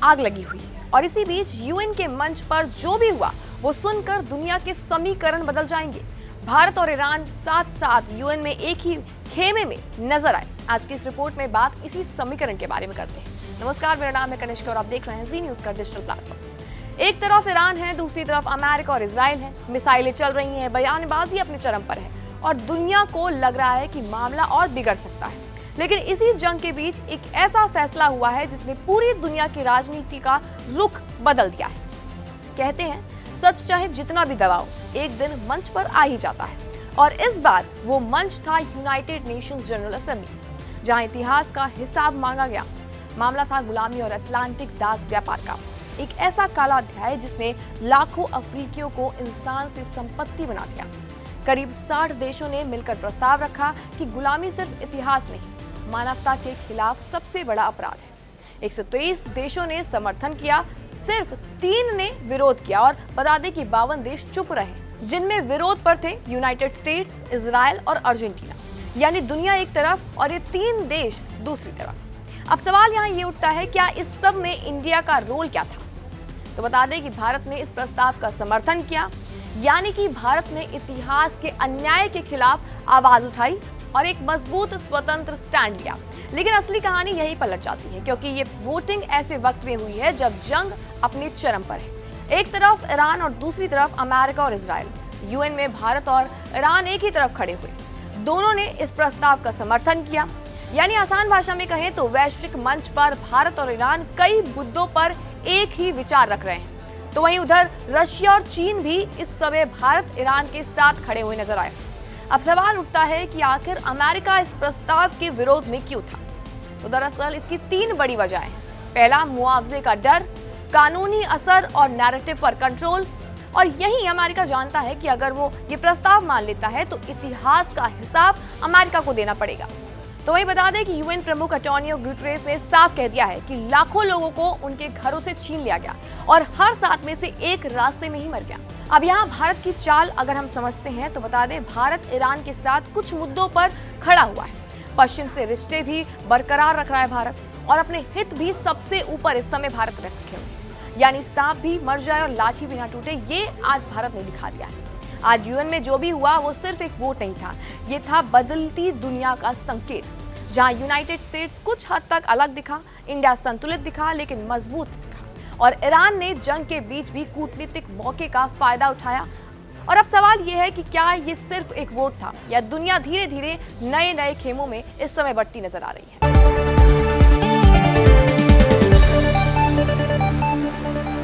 आग लगी हुई है और इसी बीच यूएन के मंच पर जो भी हुआ वो सुनकर दुनिया के समीकरण बदल जाएंगे। भारत और ईरान साथ साथ यूएन में एक ही खेमे में नजर आए। आज की इस रिपोर्ट में बात इसी समीकरण के बारे में करते हैं। नमस्कार, मेरा नाम है कनिष्क और आप देख रहे हैं जी न्यूज का डिजिटल प्लेटफॉर्म। एक तरफ ईरान है, दूसरी तरफ अमेरिका और इजराइल है। मिसाइलें चल रही हैं, बयानबाजी अपने चरम पर है और दुनिया को लग रहा है कि मामला और बिगड़ सकता है। लेकिन इसी जंग के बीच एक ऐसा फैसला हुआ है जिसने पूरी दुनिया की राजनीति का रुख बदल दिया है। कहते हैं सच चाहे जितना भी दबाओ एक दिन मंच पर आ ही जाता है और इस बार वो मंच था यूनाइटेड नेशंस जनरल असेंबली, जहां इतिहास का हिसाब मांगा गया। मामला था गुलामी और अटलांटिक दास व्यापार का, एक ऐसा काला अध्याय जिसने लाखों अफ्रीकियों को इंसान से संपत्ति बना दिया। करीब 60 देशों ने मिलकर प्रस्ताव रखा कि गुलामी सिर्फ इतिहास नहीं, मानवता के खिलाफ सबसे बड़ा अपराध है। 123 देशों ने समर्थन किया, सिर्फ 3 ने विरोध किया और बता दें कि 52 देश चुप रहे, जिनमें विरोध पर थे यूनाइटेड स्टेट्स, इजराइल और अर्जेंटीना। यानी दुनिया एक तरफ और ये 3 देश दूसरी तरफ। अब सवाल यहाँ ये उठता है, क्या इस सब में इंडिया का रोल क्या था? तो बता दें कि भारत ने इस प्रस्ताव का समर्थन किया, यानी कि भारत ने इतिहास के अन्याय के खिलाफ आवाज उठाई और एक मजबूत स्वतंत्र स्टैंड लिया। लेकिन असली कहानी यही पलट जाती है, क्योंकि ये वोटिंग ऐसे वक्त में हुई है जब जंग अपने चरम पर है। एक तरफ ईरान और दूसरी तरफ अमेरिका और इजराइल। यूएन में भारत और ईरान एक ही तरफ खड़े हुए। दोनों ने इस प्रस्ताव का समर्थन किया। यानी आसान भाषा में कहें तो वैश्विक मंच पर भारत और ईरान कई मुद्दों पर एक ही विचार रख रहे हैं। तो वहीं उधर रशिया और चीन भी इस समय भारत ईरान के साथ खड़े हुए नजर आए। अब सवाल उठता है कि आखिर अमेरिका इस प्रस्ताव के विरोध में क्यों था? तो दरअसल इसकी 3 बड़ी वजहें। पहला, मुआवजे का डर, कानूनी असर और नैरेटिव पर कंट्रोल। और यही अमेरिका जानता है कि अगर वो ये प्रस्ताव मान लेता है तो इतिहास का हिसाब अमेरिका को देना पड़ेगा। तो वही बता दें कि यूएन प्रमुख एंटोनियो गुटेरेस ने साफ कह दिया है कि लाखों लोगों को उनके घरों से छीन लिया गया और हर 7 में से एक रास्ते में ही मर गया। अब यहाँ भारत की चाल अगर हम समझते हैं तो बता दें, भारत ईरान के साथ कुछ मुद्दों पर खड़ा हुआ है। पश्चिम से रिश्ते भी बरकरार रख रहा है भारत और अपने हित भी सबसे ऊपर इस समय भारत रखे हुए। यानी सांप भी मर जाए और लाठी भी ना टूटे, ये आज भारत ने दिखा दिया है। आज यूएन में जो भी हुआ वो सिर्फ एक वोट नहीं था, ये था बदलती दुनिया का संकेत। जहां यूनाइटेड स्टेट्स कुछ हद तक अलग दिखा, इंडिया संतुलित दिखा लेकिन मजबूत दिखा और ईरान ने जंग के बीच भी कूटनीतिक मौके का फायदा उठाया। और अब सवाल यह है कि क्या ये सिर्फ एक वोट था या दुनिया धीरे धीरे नए नए खेमों में इस समय बढ़ती नजर आ रही है।